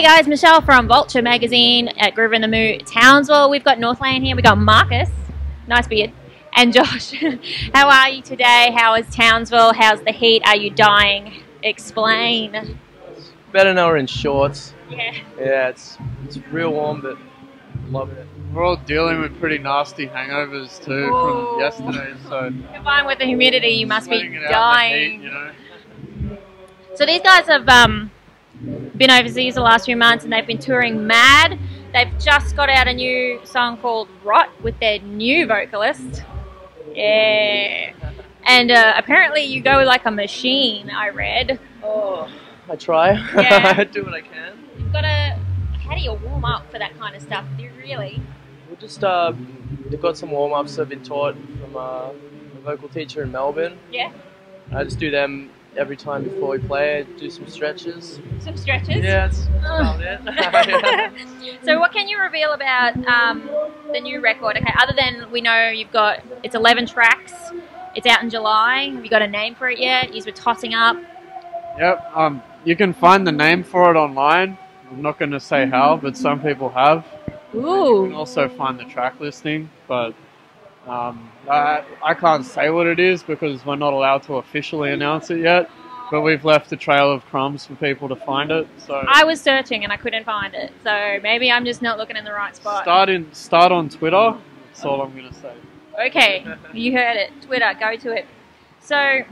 guys, Michelle from Vulture magazine at Groovin the Moo, Townsville. We've got Northlane here. We've got Marcus, nice beard, and Josh. How are you today? How is Townsville? How's the heat? Are you dying? Explain. It's better now we're in shorts. Yeah. Yeah, it's real warm, but loving it. We're all dealing with pretty nasty hangovers too from yesterday, so combined with the humidity, you must be sweating it out in the dying. heat, you know. So these guys have been overseas the last few months and they've been touring mad. They've just got out a new song called Rot with their new vocalist. Yeah. And apparently you go like a machine, I read. Oh, I try. Yeah. I do what I can. You've got to... How do you warm up for that kind of stuff? Do you really? We've just we've got some warm-ups I've been taught from a vocal teacher in Melbourne. Yeah. I just do them every time before we play. Do some stretches. Some stretches? Yeah, that's about it. So what can you reveal about the new record? Okay, other than we know it's 11 tracks. It's out in July. Have you got a name for it yet? You were tossing up. Yep. You can find the name for it online. I'm not going to say how, but some people have. Ooh. You can also find the track listing, but I can't say what it is because we're not allowed to officially announce it yet. But we've left a trail of crumbs for people to find it. So I was searching and I couldn't find it. So maybe I'm just not looking in the right spot. Start on Twitter. That's all I'm going to say. Okay, you heard it. Twitter, go to it. So,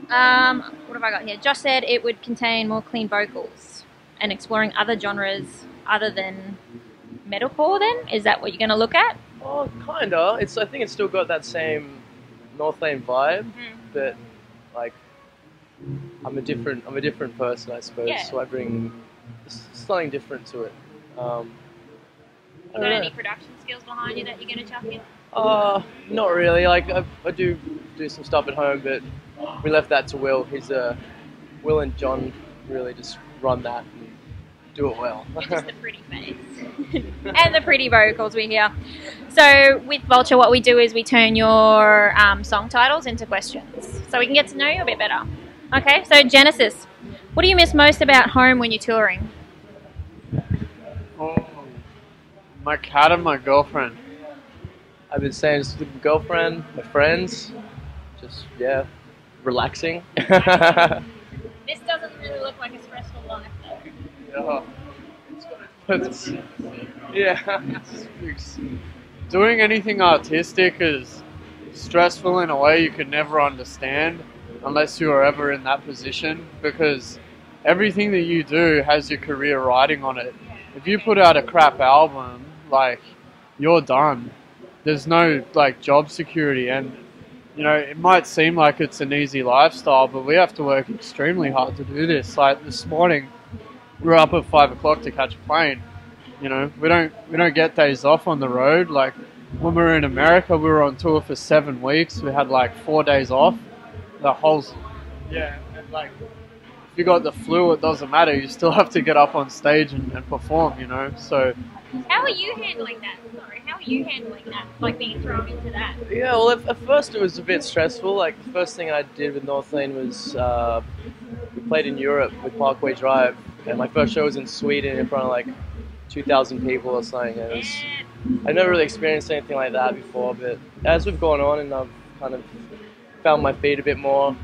what have I got here? Josh said it would contain more clean vocals and exploring other genres other than metalcore then? Is that what you're going to look at? Oh, kinda. I think it's still got that same Northlane vibe, but like I'm a different person, I suppose. Yeah. So I bring something different to it. You got any production skills behind you that you're going to chuck in? Not really. Like I do some stuff at home, but we left that to Will. Will and John really just run that and do it well. You're just the pretty face. And the pretty vocals we hear. So with Vulture, what we do is we turn your song titles into questions so we can get to know you a bit better. Okay, so Genesis, what do you miss most about home when you're touring? Oh, my cat and my girlfriend. I've been saying just with my girlfriend, my friends, just, yeah, relaxing. This doesn't really look like a stressful life though. Yeah. Doing anything artistic is stressful in a way you could never understand unless you were ever in that position, because everything that you do has your career riding on it. If you put out a crap album, like, you're done. There's no like job security, and you know, it might seem like it's an easy lifestyle, but we have to work extremely hard to do this. Like this morning, we were up at 5 o'clock to catch a plane. You know, we don't get days off on the road. Like when we were in America, we were on tour for 7 weeks. We had like 4 days off. And like if you got the flu, it doesn't matter. You still have to get up on stage and perform. You know, so. How are you handling that? Sorry, how are you handling that? Like being thrown into that? Yeah, well, at first it was a bit stressful. Like the first thing I did with Northlane was we played in Europe with Parkway Drive, and my first show was in Sweden in front of like 2,000 people or something. And I'd never really experienced anything like that before. But as we've gone on, and I've kind of found my feet a bit more.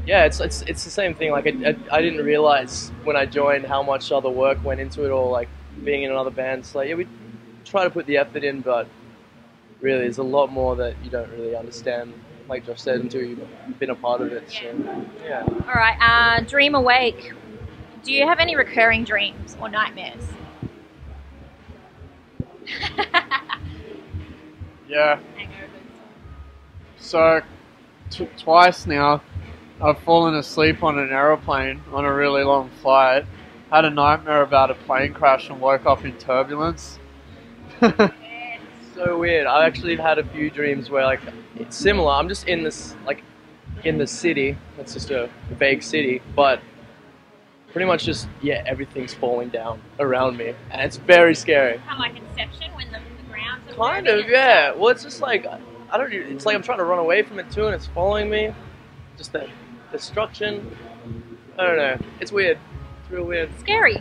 Yeah, it's the same thing. Like I didn't realize when I joined how much other work went into it all. Like being in another band, it's like, yeah, we try to put the effort in, but really there's a lot more that you don't really understand, like Josh said, until you've been a part of it. So, yeah. All right, Dream Awake. Do you have any recurring dreams or nightmares? Yeah. So, twice now, I've fallen asleep on an aeroplane on a really long flight. Had a nightmare about a plane crash and woke up in turbulence. So weird. I actually had a few dreams where like it's similar. I'm just in this in the city. It's just a vague city, but pretty much just everything's falling down around me, and it's very scary. Kind of like Inception when the ground's kind of, yeah. Well, it's just like I don't. It's like I'm trying to run away from it too, and it's following me. Just that destruction. I don't know. It's weird. It's real weird. Scary.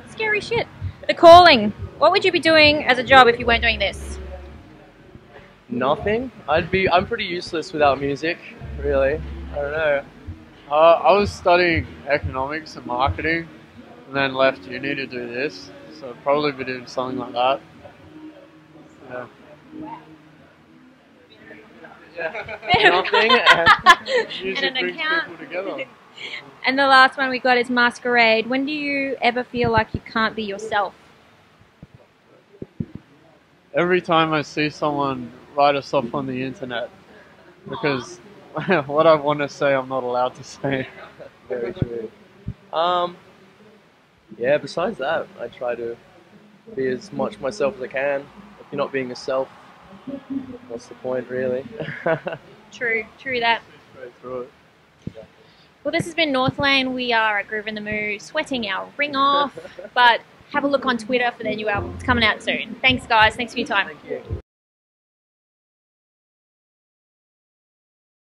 Scary shit. The calling. What would you be doing as a job if you weren't doing this? Nothing. I'm pretty useless without music, really. I don't know. I was studying economics and marketing, and then left uni to do this. So I'd probably be doing something like that. Yeah. Nothing. Music And an brings account. people together. And the last one we got is masquerade. When do you ever feel like you can't be yourself? Every time I see someone write us off on the internet, because what I want to say I'm not allowed to say. Very true. Yeah, besides that, I try to be as much myself as I can. If you're not being yourself, what's the point, really? True that. Straight through it. Well, this has been Northlane. We are at Groovin the Moo, sweating our ring off. But have a look on Twitter for their new album. It's coming out soon. Thanks, guys. Thanks for your time. Thank you.